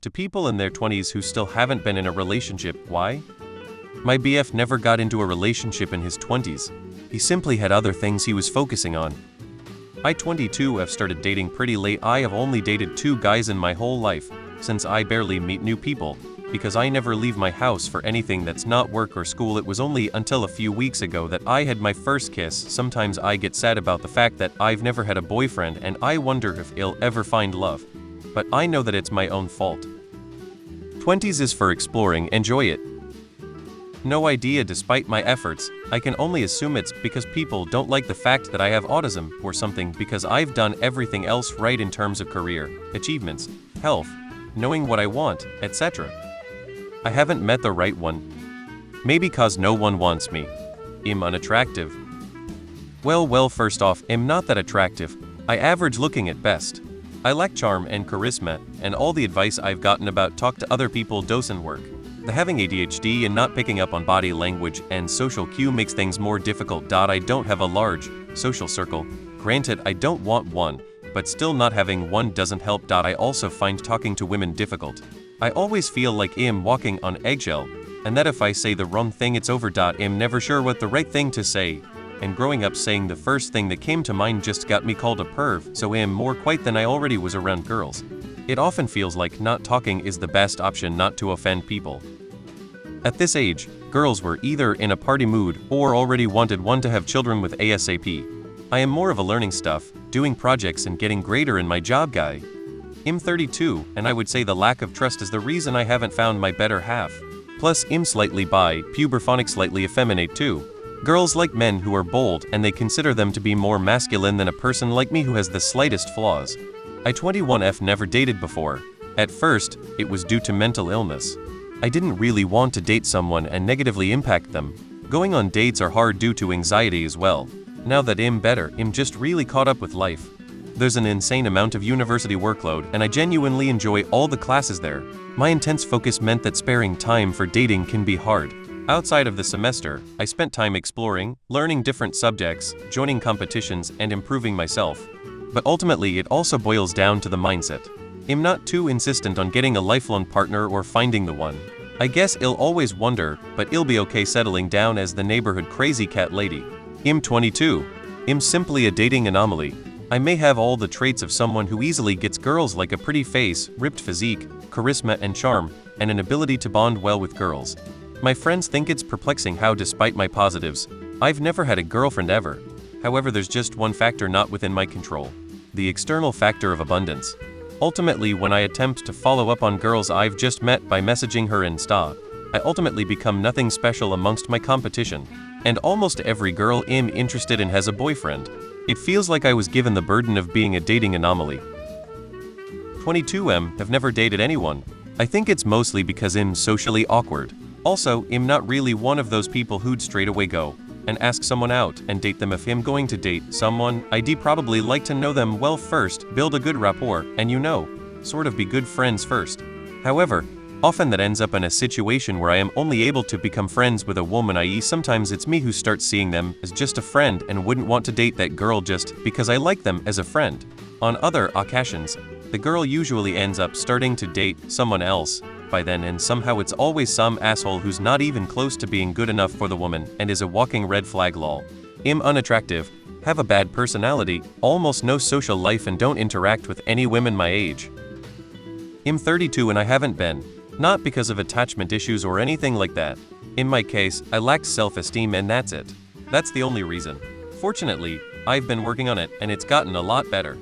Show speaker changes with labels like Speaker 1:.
Speaker 1: To people in their 20s who still haven't been in a relationship, why? My BF never got into a relationship in his 20s. He simply had other things he was focusing on. I 22 have started dating pretty late. I have only dated 2 guys in my whole life, since I barely meet new people, because I never leave my house for anything that's not work or school. It was only until a few weeks ago that I had my first kiss. Sometimes I get sad about the fact that I've never had a boyfriend and I wonder if I'll ever find love. But I know that it's my own fault. 20s is for exploring, enjoy it. No idea. Despite my efforts, I can only assume it's because people don't like the fact that I have autism or something, because I've done everything else right in terms of career, achievements, health, knowing what I want, etc. I haven't met the right one. Maybe cause no one wants me. I'm unattractive. Well, first off, I'm not that attractive. I average looking at best. I lack charm and charisma, and all the advice I've gotten about talk to other people doesn't work. The having ADHD and not picking up on body language and social cue makes things more difficult. I don't have a large social circle. Granted, I don't want one, but still not having one doesn't help. I also find talking to women difficult. I always feel like I'm walking on eggshell, and that if I say the wrong thing it's over. I'm never sure what the right thing to say. And growing up, saying the first thing that came to mind just got me called a perv, so I'm more quiet than I already was around girls. It often feels like not talking is the best option not to offend people. At this age, girls were either in a party mood or already wanted one to have children with ASAP. I am more of a learning stuff, doing projects and getting greater in my job guy. I'm 32, and I would say the lack of trust is the reason I haven't found my better half. Plus, I'm slightly bi, puberphonic, slightly effeminate too. Girls like men who are bold, and they consider them to be more masculine than a person like me who has the slightest flaws. I 21F never dated before. At first, it was due to mental illness. I didn't really want to date someone and negatively impact them. Going on dates are hard due to anxiety as well. Now that I'm better, I'm just really caught up with life. There's an insane amount of university workload, and I genuinely enjoy all the classes there. My intense focus meant that sparing time for dating can be hard. Outside of the semester, I spent time exploring, learning different subjects, joining competitions, and improving myself. But ultimately, it also boils down to the mindset. I'm not too insistent on getting a lifelong partner or finding the one. I guess I'll always wonder, but I'll be okay settling down as the neighborhood crazy cat lady. I'm 22. I'm simply a dating anomaly. I may have all the traits of someone who easily gets girls, like a pretty face, ripped physique, charisma and charm, and an ability to bond well with girls. My friends think it's perplexing how, despite my positives, I've never had a girlfriend ever. However, there's just one factor not within my control: the external factor of abundance. Ultimately, when I attempt to follow up on girls I've just met by messaging her Insta, I ultimately become nothing special amongst my competition. And almost every girl I'm interested in has a boyfriend. It feels like I was given the burden of being a dating anomaly. 22M have never dated anyone. I think it's mostly because I'm socially awkward. Also, I'm not really one of those people who'd straight away go and ask someone out and date them. If I'm going to date someone, I'd probably like to know them well first, build a good rapport, and sort of be good friends first. However, often that ends up in a situation where I am only able to become friends with a woman, i.e. sometimes it's me who starts seeing them as just a friend and wouldn't want to date that girl just because I like them as a friend. On other occasions, the girl usually ends up starting to date someone else by then, and somehow it's always some asshole who's not even close to being good enough for the woman and is a walking red flag. Lol. I'm unattractive, have a bad personality, almost no social life, and don't interact with any women my age. I'm 32 and I haven't been. Not because of attachment issues or anything like that. In my case, I lack self-esteem, and that's it. That's the only reason. Fortunately, I've been working on it and it's gotten a lot better.